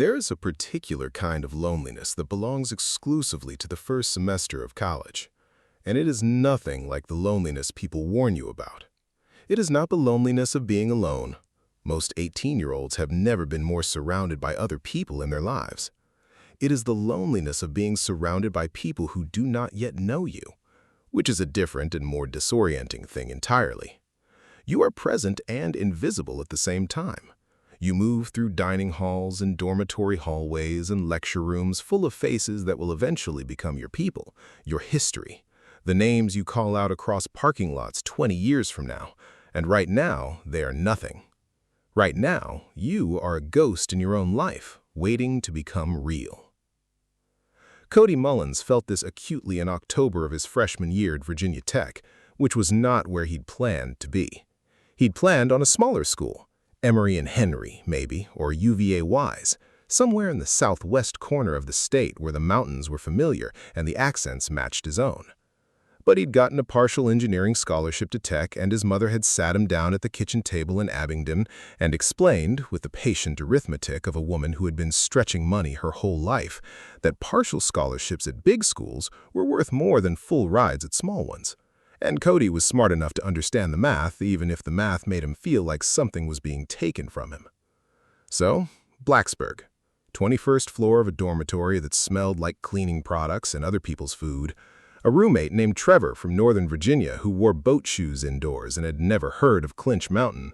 There is a particular kind of loneliness that belongs exclusively to the first semester of college, and it is nothing like the loneliness people warn you about. It is not the loneliness of being alone. Most 18-year-olds have never been more surrounded by other people in their lives. It is the loneliness of being surrounded by people who do not yet know you, which is a different and more disorienting thing entirely. You are present and invisible at the same time. You move through dining halls and dormitory hallways and lecture rooms full of faces that will eventually become your people, your history, the names you call out across parking lots 20 years from now, and right now they are nothing. Right now, you are a ghost in your own life, waiting to become real. Cody Mullins felt this acutely in October of his freshman year at Virginia Tech, which was not where he'd planned to be. He'd planned on a smaller school, Emory and Henry, maybe, or UVA-Wise, somewhere in the southwest corner of the state where the mountains were familiar and the accents matched his own. But he'd gotten a partial engineering scholarship to Tech, and his mother had sat him down at the kitchen table in Abingdon and explained, with the patient arithmetic of a woman who had been stretching money her whole life, that partial scholarships at big schools were worth more than full rides at small ones. And Cody was smart enough to understand the math, even if the math made him feel like something was being taken from him. So, Blacksburg, 21st floor of a dormitory that smelled like cleaning products and other people's food, a roommate named Trevor from Northern Virginia who wore boat shoes indoors and had never heard of Clinch Mountain,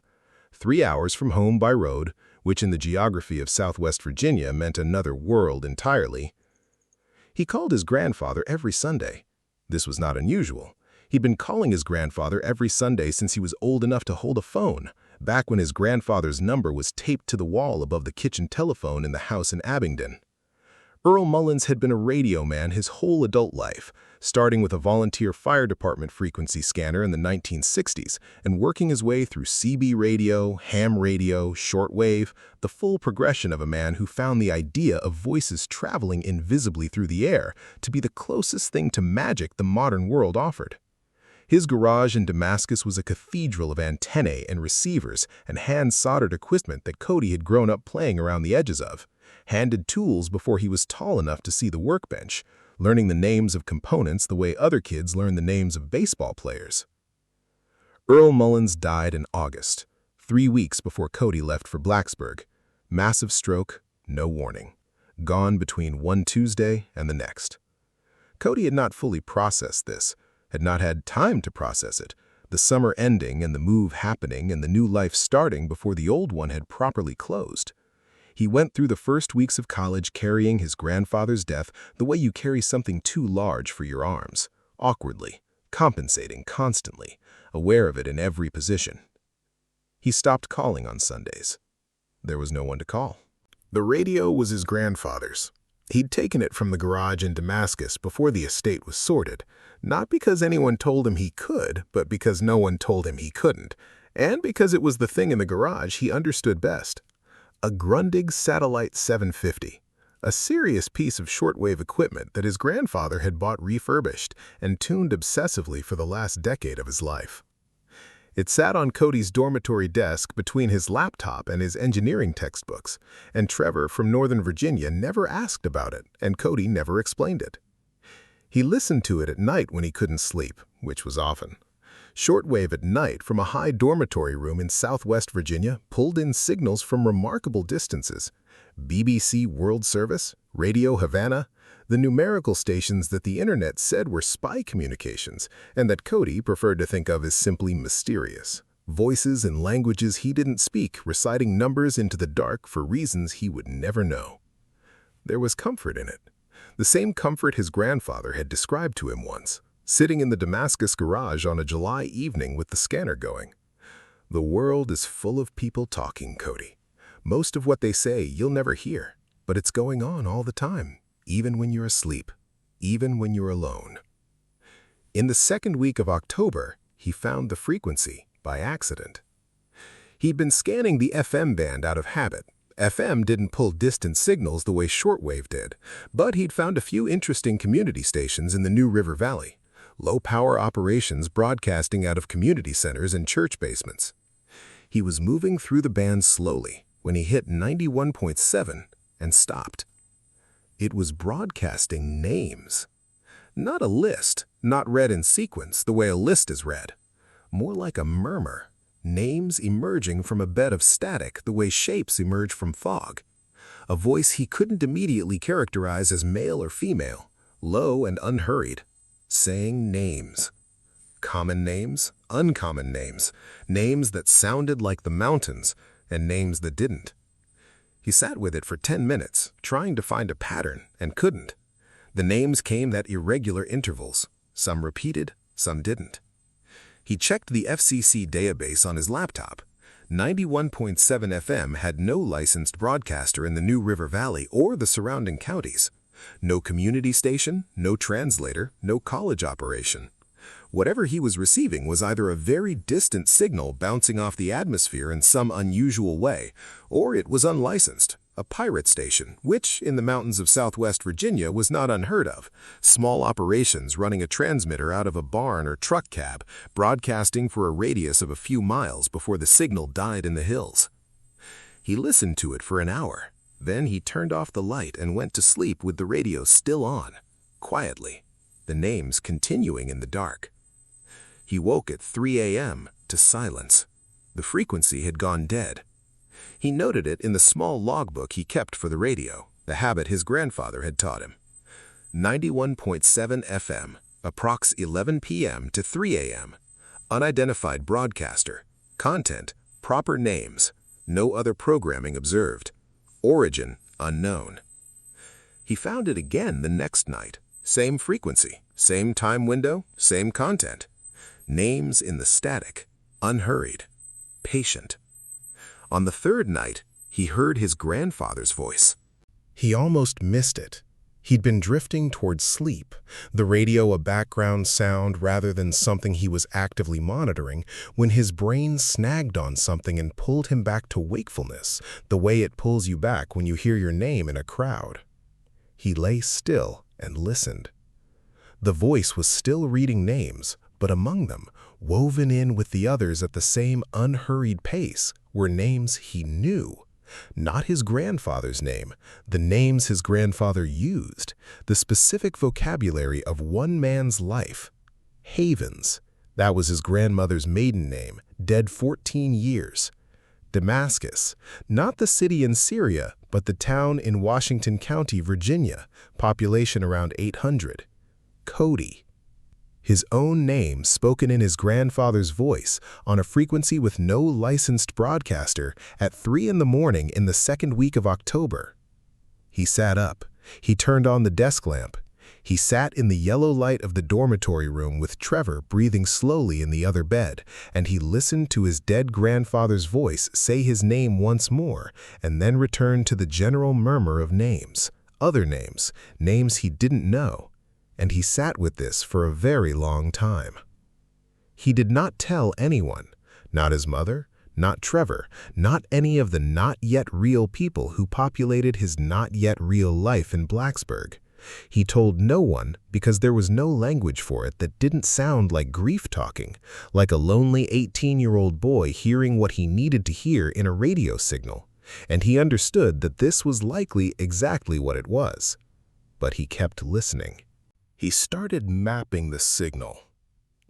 3 hours from home by road, which in the geography of Southwest Virginia meant another world entirely. He called his grandfather every Sunday. This was not unusual. He'd been calling his grandfather every Sunday since he was old enough to hold a phone, back when his grandfather's number was taped to the wall above the kitchen telephone in the house in Abingdon. Earl Mullins had been a radio man his whole adult life, starting with a volunteer fire department frequency scanner in the 1960s and working his way through CB radio, ham radio, shortwave, the full progression of a man who found the idea of voices traveling invisibly through the air to be the closest thing to magic the modern world offered. His garage in Damascus was a cathedral of antennae and receivers and hand-soldered equipment that Cody had grown up playing around the edges of, handed tools before he was tall enough to see the workbench, learning the names of components the way other kids learn the names of baseball players. Earl Mullins died in August, 3 weeks before Cody left for Blacksburg. Massive stroke, no warning. Gone between one Tuesday and the next. Cody had not fully processed this, had not had time to process it, the summer ending and the move happening and the new life starting before the old one had properly closed. He went through the first weeks of college carrying his grandfather's death the way you carry something too large for your arms, awkwardly, compensating constantly, aware of it in every position. He stopped calling on Sundays. There was no one to call. The radio was his grandfather's. He'd taken it from the garage in Damascus before the estate was sorted, not because anyone told him he could, but because no one told him he couldn't, and because it was the thing in the garage he understood best. A Grundig Satellite 750, a serious piece of shortwave equipment that his grandfather had bought refurbished and tuned obsessively for the last decade of his life. It sat on Cody's dormitory desk between his laptop and his engineering textbooks, and Trevor from Northern Virginia never asked about it, and Cody never explained it. He listened to it at night when he couldn't sleep, which was often. Shortwave at night from a high dormitory room in Southwest Virginia pulled in signals from remarkable distances. BBC World Service, Radio Havana, the numerical stations that the internet said were spy communications and that Cody preferred to think of as simply mysterious. Voices in languages he didn't speak reciting numbers into the dark for reasons he would never know. There was comfort in it. The same comfort his grandfather had described to him once, sitting in the Damascus garage on a July evening with the scanner going. The world is full of people talking, Cody. Most of what they say you'll never hear, but it's going on all the time, even when you're asleep, even when you're alone. In the second week of October, he found the frequency by accident. He'd been scanning the FM band out of habit. FM didn't pull distant signals the way shortwave did, but he'd found a few interesting community stations in the New River Valley, low-power operations broadcasting out of community centers and church basements. He was moving through the band slowly when he hit 91.7, and stopped. It was broadcasting names. Not a list, not read in sequence the way a list is read. More like a murmur, names emerging from a bed of static the way shapes emerge from fog. A voice he couldn't immediately characterize as male or female, low and unhurried, saying names. Common names, uncommon names, names that sounded like the mountains, and names that didn't. He sat with it for 10 minutes, trying to find a pattern, and couldn't. The names came at irregular intervals, some repeated, some didn't. He checked the FCC database on his laptop. 91.7 FM had no licensed broadcaster in the New River Valley or the surrounding counties. No community station, no translator, no college operation. Whatever he was receiving was either a very distant signal bouncing off the atmosphere in some unusual way, or it was unlicensed, a pirate station, which, in the mountains of southwest Virginia, was not unheard of. Small operations running a transmitter out of a barn or truck cab, broadcasting for a radius of a few miles before the signal died in the hills. He listened to it for an hour. Then he turned off the light and went to sleep with the radio still on, quietly, the names continuing in the dark. He woke at 3 a.m. to silence. The frequency had gone dead. He noted it in the small logbook he kept for the radio, the habit his grandfather had taught him. 91.7 FM, approx 11 p.m. to 3 a.m. Unidentified broadcaster. Content, proper names. No other programming observed. Origin, unknown. He found it again the next night. Same frequency, same time window, same content. Names in the static, unhurried, patient. On the third night, he heard his grandfather's voice. He almost missed it. He'd been drifting towards sleep, the radio a background sound rather than something he was actively monitoring, when his brain snagged on something and pulled him back to wakefulness, the way it pulls you back when you hear your name in a crowd. He lay still and listened. The voice was still reading names, but among them, woven in with the others at the same unhurried pace, were names he knew. Not his grandfather's name, the names his grandfather used, the specific vocabulary of one man's life. Havens, that was his grandmother's maiden name, dead 14 years. Damascus, not the city in Syria, but the town in Washington County, Virginia, population around 800. Cody. His own name spoken in his grandfather's voice on a frequency with no licensed broadcaster at 3 in the morning in the second week of October. He sat up. He turned on the desk lamp. He sat in the yellow light of the dormitory room with Trevor breathing slowly in the other bed, and he listened to his dead grandfather's voice say his name once more, and then returned to the general murmur of names, other names, names he didn't know. And he sat with this for a very long time. He did not tell anyone, not his mother, not Trevor, not any of the not-yet-real people who populated his not-yet-real life in Blacksburg. He told no one because there was no language for it that didn't sound like grief talking, like a lonely 18-year-old boy hearing what he needed to hear in a radio signal. And he understood that this was likely exactly what it was. But he kept listening. He started mapping the signal.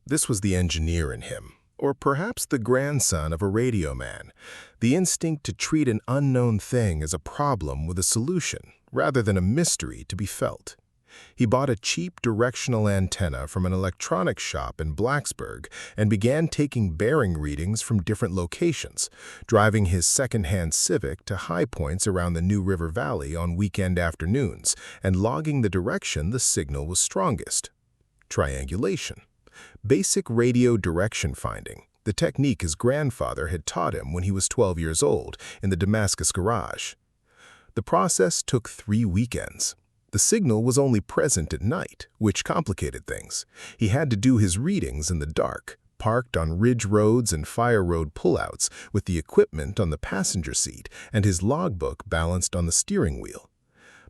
This was the engineer in him, or perhaps the grandson of a radio man, the instinct to treat an unknown thing as a problem with a solution, rather than a mystery to be felt. He bought a cheap directional antenna from an electronics shop in Blacksburg and began taking bearing readings from different locations, driving his second-hand Civic to high points around the New River Valley on weekend afternoons and logging the direction the signal was strongest. Triangulation. Basic radio direction finding, the technique his grandfather had taught him when he was 12 years old in the Damascus garage. The process took 3 weekends. The signal was only present at night, which complicated things. He had to do his readings in the dark, parked on ridge roads and fire road pullouts with the equipment on the passenger seat and his logbook balanced on the steering wheel.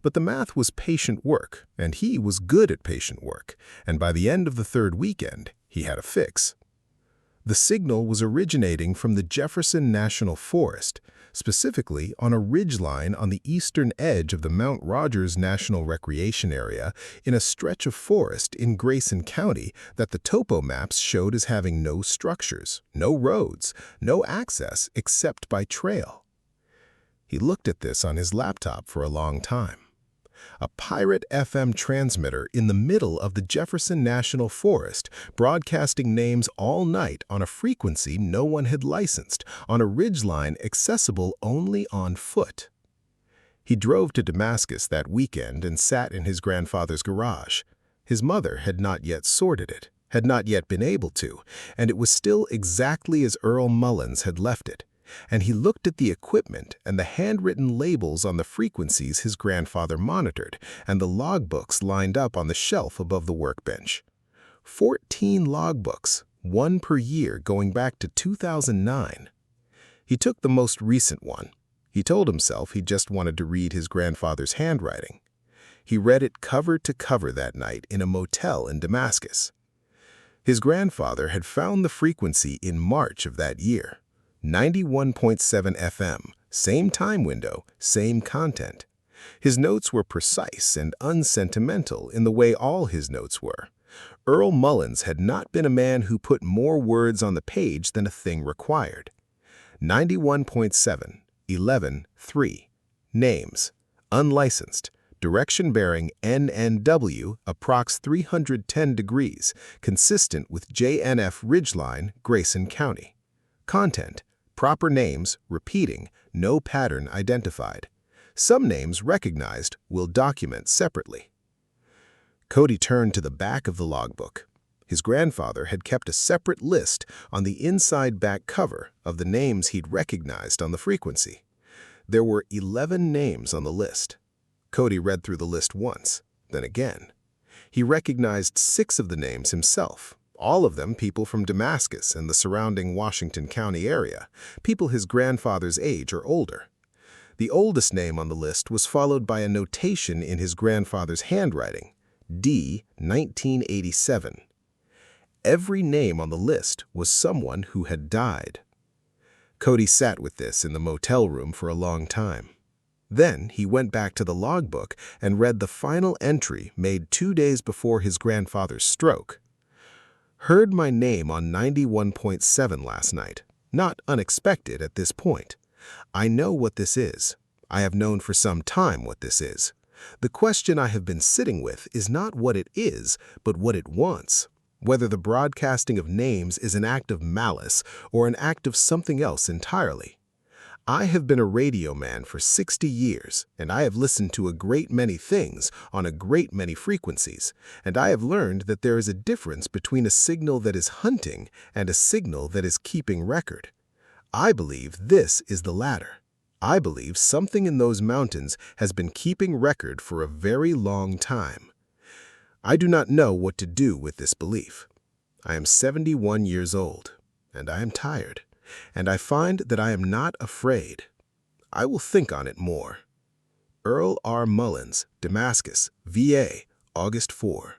But the math was patient work, and he was good at patient work, and by the end of the 3rd weekend, he had a fix. The signal was originating from the Jefferson National Forest, specifically on a ridgeline on the eastern edge of the Mount Rogers National Recreation Area in a stretch of forest in Grayson County that the topo maps showed as having no structures, no roads, no access except by trail. He looked at this on his laptop for a long time. A pirate FM transmitter in the middle of the Jefferson National Forest, broadcasting names all night on a frequency no one had licensed, on a ridgeline accessible only on foot. He drove to Damascus that weekend and sat in his grandfather's garage. His mother had not yet sorted it, had not yet been able to, and it was still exactly as Earl Mullins had left it. And he looked at the equipment and the handwritten labels on the frequencies his grandfather monitored and the logbooks lined up on the shelf above the workbench. 14 logbooks, one per year going back to 2009. He took the most recent one. He told himself he just wanted to read his grandfather's handwriting. He read it cover to cover that night in a motel in Damascus. His grandfather had found the frequency in March of that year. 91.7 FM, same time window, same content. His notes were precise and unsentimental in the way all his notes were. Earl Mullins had not been a man who put more words on the page than a thing required. 91.7, 11-3. Names. Unlicensed. Direction bearing NNW, approx 310 degrees, consistent with JNF Ridgeline, Grayson County. Content. Proper names, repeating, no pattern identified. Some names recognized will document separately. Cody turned to the back of the logbook. His grandfather had kept a separate list on the inside back cover of the names he'd recognized on the frequency. There were 11 names on the list. Cody read through the list once, then again. He recognized 6 of the names himself. All of them people from Damascus and the surrounding Washington County area, people his grandfather's age or older. The oldest name on the list was followed by a notation in his grandfather's handwriting, D. 1987. Every name on the list was someone who had died. Cody sat with this in the motel room for a long time. Then he went back to the logbook and read the final entry made 2 days before his grandfather's stroke. Heard my name on 91.7 last night. Not unexpected at this point. I know what this is. I have known for some time what this is. The question I have been sitting with is not what it is, but what it wants. Whether the broadcasting of names is an act of malice or an act of something else entirely. I have been a radio man for 60 years, and I have listened to a great many things on a great many frequencies, and I have learned that there is a difference between a signal that is hunting and a signal that is keeping record. I believe this is the latter. I believe something in those mountains has been keeping record for a very long time. I do not know what to do with this belief. I am 71 years old, and I am tired. And I find that I am not afraid. I will think on it more. Earl R. Mullins, Damascus, VA, August 4.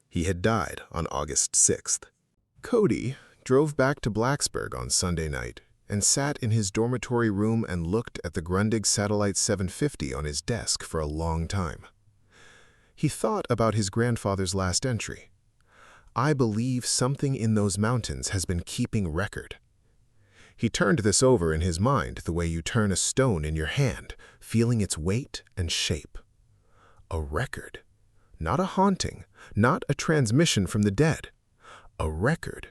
He had died on August 6th. Cody drove back to Blacksburg on Sunday night and sat in his dormitory room and looked at the Grundig Satellite 750 on his desk for a long time. He thought about his grandfather's last entry. I believe something in those mountains has been keeping record. He turned this over in his mind the way you turn a stone in your hand, feeling its weight and shape. A record. Not a haunting, not a transmission from the dead. A record.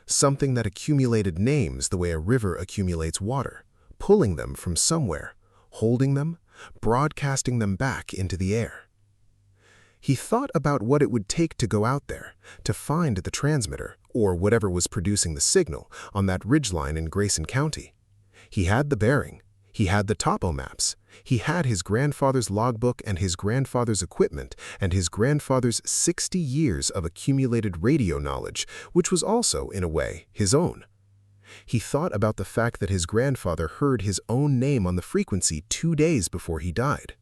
Something that accumulated names the way a river accumulates water, pulling them from somewhere, holding them, broadcasting them back into the air. He thought about what it would take to go out there, to find the transmitter, or whatever was producing the signal, on that ridgeline in Grayson County. He had the bearing. He had the topo maps. He had his grandfather's logbook and his grandfather's equipment and his grandfather's 60 years of accumulated radio knowledge, which was also, in a way, his own. He thought about the fact that his grandfather heard his own name on the frequency 2 days before he died.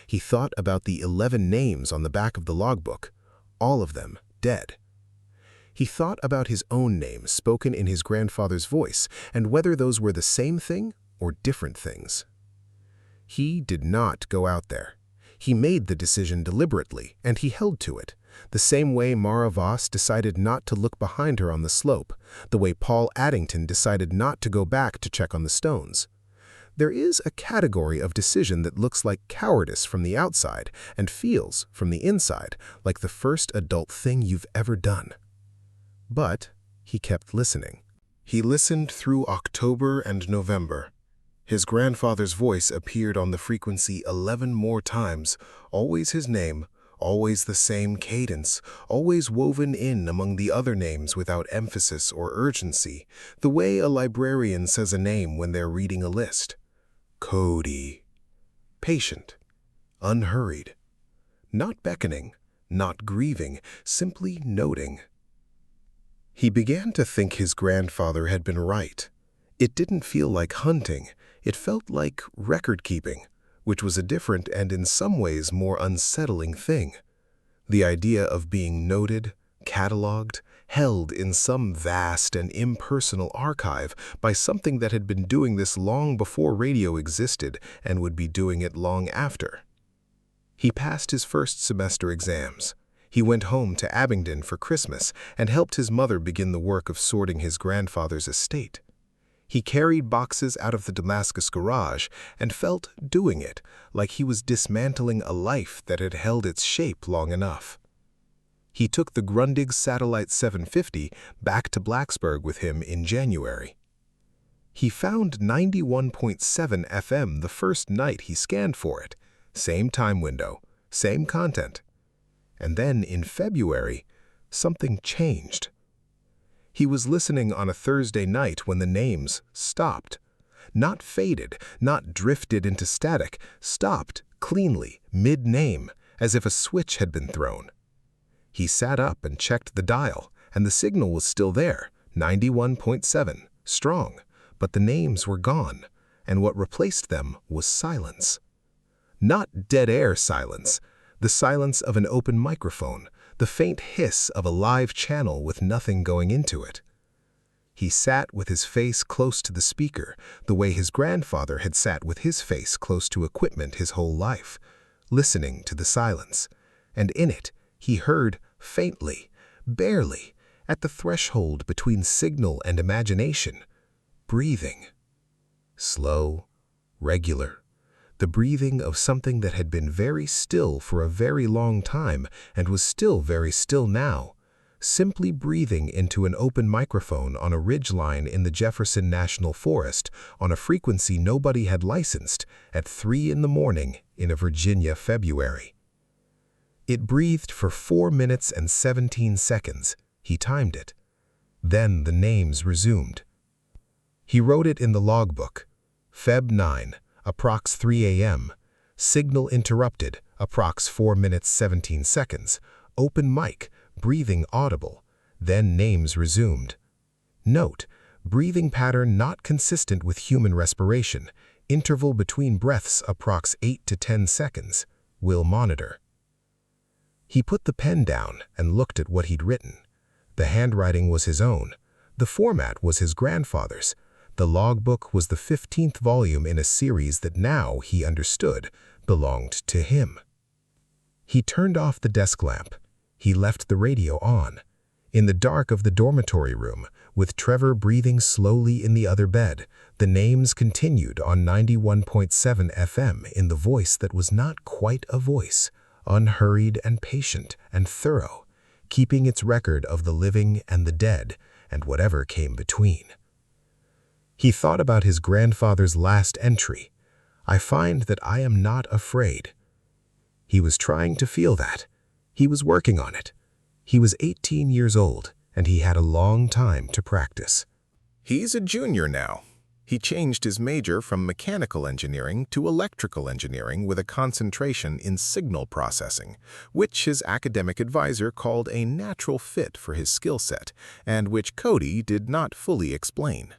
He thought about the 11 names on the back of the logbook, all of them dead. He thought about his own name spoken in his grandfather's voice and whether those were the same thing or different things. He did not go out there. He made the decision deliberately, and he held to it, the same way Mara Voss decided not to look behind her on the slope, the way Paul Addington decided not to go back to check on the stones. There is a category of decision that looks like cowardice from the outside and feels, from the inside, like the first adult thing you've ever done. But he kept listening. He listened through October and November. His grandfather's voice appeared on the frequency 11 more times, always his name, always the same cadence, always woven in among the other names without emphasis or urgency, the way a librarian says a name when they're reading a list. Cody. Patient, unhurried, not beckoning, not grieving, simply noting. He began to think his grandfather had been right. It didn't feel like hunting. It felt like record-keeping, which was a different and in some ways more unsettling thing. The idea of being noted, cataloged, held in some vast and impersonal archive by something that had been doing this long before radio existed and would be doing it long after. He passed his first semester exams. He went home to Abingdon for Christmas and helped his mother begin the work of sorting his grandfather's estate. He carried boxes out of the Damascus garage and felt doing it, like he was dismantling a life that had held its shape long enough. He took the Grundig Satellite 750 back to Blacksburg with him in January. He found 91.7 FM the first night he scanned for it, same time window, same content. And then in February, something changed. He was listening on a Thursday night when the names stopped. Not faded, not drifted into static, stopped cleanly, mid-name, as if a switch had been thrown. He sat up and checked the dial, and the signal was still there, 91.7, strong, but the names were gone, and what replaced them was silence. Not dead-air silence, the silence of an open microphone, the faint hiss of a live channel with nothing going into it. He sat with his face close to the speaker, the way his grandfather had sat with his face close to equipment his whole life, listening to the silence, and in it he heard faintly, barely, at the threshold between signal and imagination, breathing. Slow, regular, the breathing of something that had been very still for a very long time and was still very still now, simply breathing into an open microphone on a ridgeline in the Jefferson National Forest on a frequency nobody had licensed at 3 in the morning in a Virginia February. It breathed for 4 minutes and 17 seconds. He timed it. Then the names resumed. He wrote it in the logbook. Feb 9, approx 3 a.m. Signal interrupted, approx 4 minutes 17 seconds. Open mic, breathing audible. Then names resumed. Note, breathing pattern not consistent with human respiration. Interval between breaths approx 8 to 10 seconds. Will monitor. He put the pen down and looked at what he'd written. The handwriting was his own. The format was his grandfather's. The logbook was the 15th volume in a series that now, he understood, belonged to him. He turned off the desk lamp. He left the radio on. In the dark of the dormitory room, with Trevor breathing slowly in the other bed, the names continued on 91.7 FM in the voice that was not quite a voice, unhurried and patient and thorough, keeping its record of the living and the dead and whatever came between. He thought about his grandfather's last entry. I find that I am not afraid. He was trying to feel that. He was working on it. He was 18 years old, and he had a long time to practice. He's a junior now. He changed his major from mechanical engineering to electrical engineering with a concentration in signal processing, which his academic advisor called a natural fit for his skill set, and which Cody did not fully explain.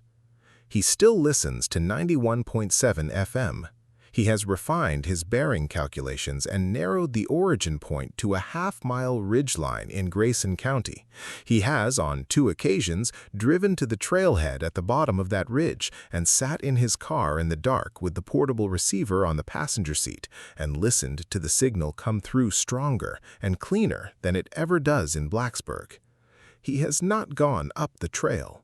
He still listens to 91.7 FM. He has refined his bearing calculations and narrowed the origin point to a half-mile ridgeline in Grayson County. He has, on 2 occasions, driven to the trailhead at the bottom of that ridge and sat in his car in the dark with the portable receiver on the passenger seat and listened to the signal come through stronger and cleaner than it ever does in Blacksburg. He has not gone up the trail.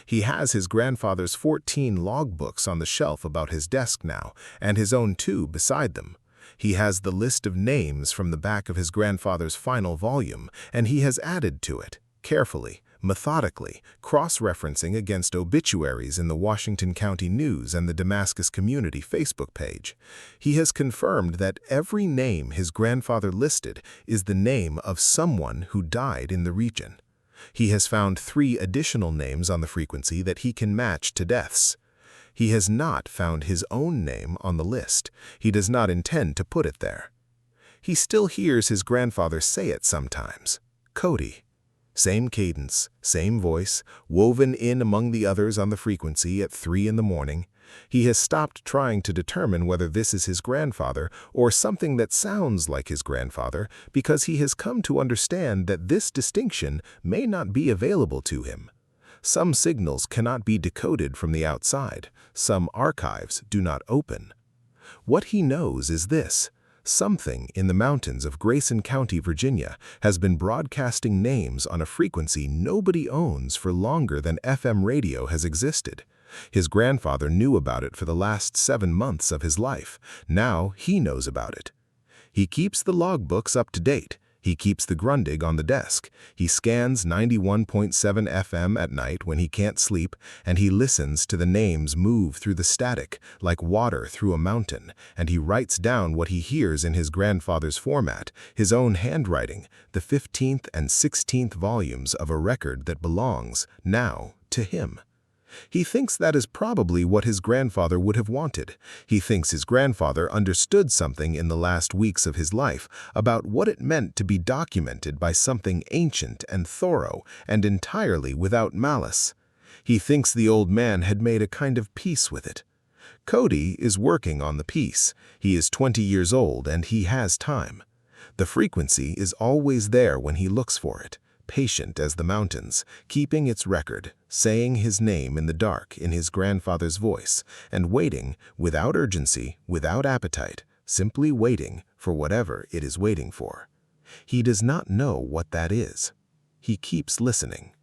He has his grandfather's 14 logbooks on the shelf about his desk now, and his own 2 beside them. He has the list of names from the back of his grandfather's final volume, and he has added to it, carefully, methodically, cross-referencing against obituaries in the Washington County News and the Damascus Community Facebook page. He has confirmed that every name his grandfather listed is the name of someone who died in the region. He has found 3 additional names on the frequency that he can match to deaths. He has not found his own name on the list. He does not intend to put it there. He still hears his grandfather say it sometimes. Cody. Same cadence, same voice, woven in among the others on the frequency at 3 in the morning. He has stopped trying to determine whether this is his grandfather or something that sounds like his grandfather because he has come to understand that this distinction may not be available to him. Some signals cannot be decoded from the outside. Some archives do not open. What he knows is this. Something in the mountains of Grayson County, Virginia, has been broadcasting names on a frequency nobody owns for longer than FM radio has existed. His grandfather knew about it for the last 7 months of his life. Now he knows about it. He keeps the logbooks up to date. He keeps the Grundig on the desk. He scans 91.7 FM at night when he can't sleep, and he listens to the names move through the static like water through a mountain, and he writes down what he hears in his grandfather's format, his own handwriting, the 15th and 16th volumes of a record that belongs, now, to him. He thinks that is probably what his grandfather would have wanted. He thinks his grandfather understood something in the last weeks of his life about what it meant to be documented by something ancient and thorough and entirely without malice. He thinks the old man had made a kind of peace with it. Cody is working on the peace. He is 20 years old and he has time. The frequency is always there when he looks for it. Patient as the mountains, keeping its record, saying his name in the dark in his grandfather's voice, and waiting, without urgency, without appetite, simply waiting for whatever it is waiting for. He does not know what that is. He keeps listening.